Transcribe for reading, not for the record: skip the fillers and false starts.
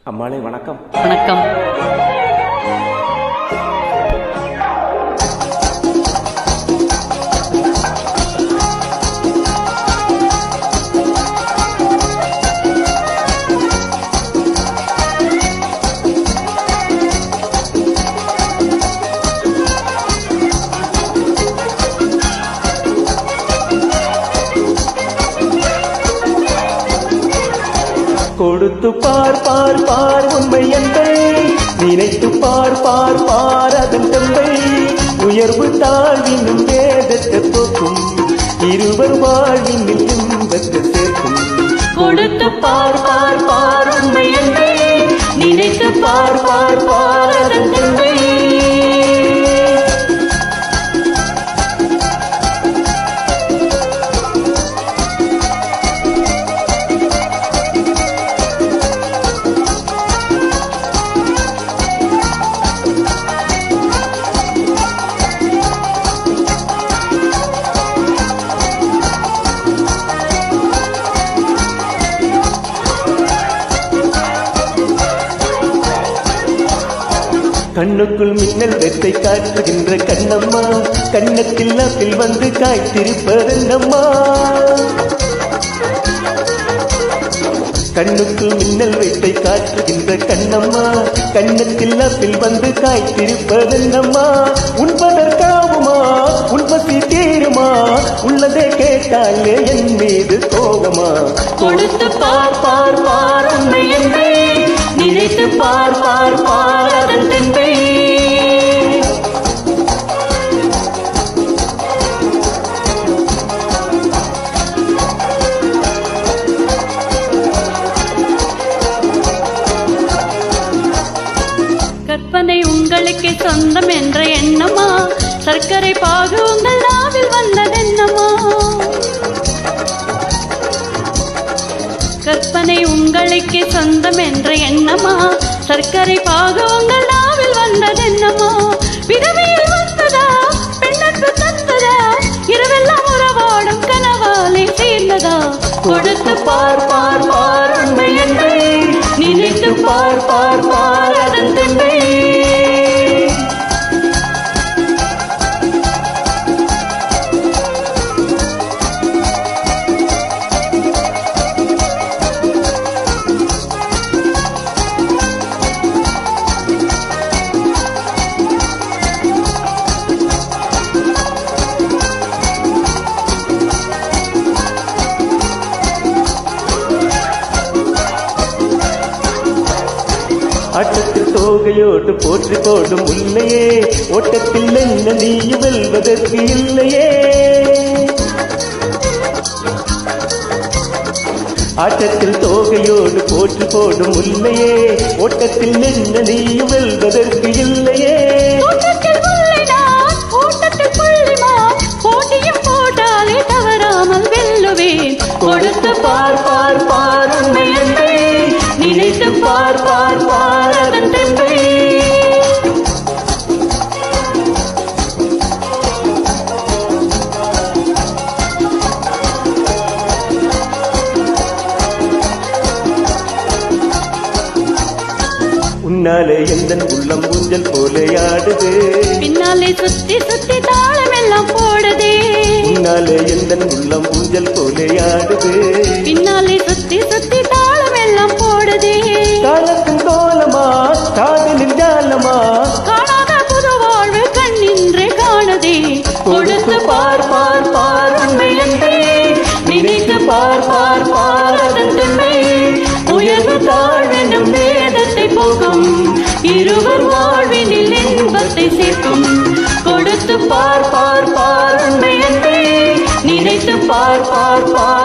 அம்மாளே வணக்கம். வணக்கம். கொடுத்து பார் பார் பார் உண்மை என்பை நினைத்து பார் பார் பார் அதன் தந்தை உயர்வு தாழ்வினும் வேதத்தை போக்கும் இருவர் வாழ்வின் இன்பத்தை சேர்க்கும். கொடுத்து பார் பார் பார் உண்மை என்பை நினைத்து பார் பார் பார் அதன் தந்தை கண்ணுக்குள் மின்னல் வெத்தை காட்டுகின்ற கண்ணம்மா கண்ணத்தில் அப்பில் வந்து காய்த்திருப்பதென்னம்மா. கண்ணுக்குள் மின்னல் வெத்தை காட்டுகின்ற கண்ணம்மா கண்ணத்தில் அப்பில் வந்து காய்த்திருப்பதென்னம்மா. உண்பதற்காகுமா உண்பசி தீருமா உள்ளதே கேட்டாலே என் மீது கோபமா. கொடுத்து பார் பார் பார் உண்மை என்பை நினைத்து பார் பார் பார் அதன் தந்தை கற்பனை உங்களுக்கு சொந்தம் என்ற எண்ணமா சர்க்கரை பாகு உங்கள் நாவில் வந்ததென்னமா. கற்பனை உங்களுக்கு சொந்தம் என்ற எண்ணமா சர்க்கரை பாகு உங்கள் நாவில் வந்ததென்னமா. பிறவியில் வந்ததா பெண்ணற்கு தந்ததா இரவெல்லாம் உறவாடும் கனவாலே சேர்ந்ததா. கொடுத்து பார் பார் பார் உண்மை என்பை நினைத்து பார் பார் பார் அதன் தந்தை ஆட்டத்தில் தோகையோடு போற்றி போடும் உள்ளையே ஓட்டத்தில் என்ன நீ வெல்வதற்கு இல்லையே. ஆட்டத்தில் தோகையோடு போற்றி போடும் உள்ளையே ஓட்டத்தில் என்ன நீ வெல்வதற்கு இல்லையே. போட்டியும் போட்டாலே தவறாமல் வெல்லுவேன். கொடுத்து பார் பார் பார் உண்மை என்பை நினைத்து பார் பார் பார் அதன் தந்தை உன்னாலே எந்தன் உள்ளம் ஊஞ்சல் போலையாடுது பின்னாலே சுத்தி சுத்தி தாளம் எல்லாம் போடுதே. உன்னாலே எந்தன் உள்ளம் ஊஞ்சல் போலையாடுது பின்னாலே சுத்தி சுத்தி தாளம் எல்லாம் போடுதே. காலத்தின் கோலமா காதலின் ஜாலமா காணாத புது வாழ்வு கண்ணின்றே காணுதே. கொடுத்து பார் பார் பார் உண்மை என்பை நினைத்து பார் பார் பார் அதன் தந்தை உயர்வு தாழ்வெனும் வேதத்தை போகும் இருவர் வாழ்வினில் இன்பத்தை சேர்க்கும். கொடுத்து பார் பார் பார் உண்மை என்பை நினைத்து பார் பார் பார்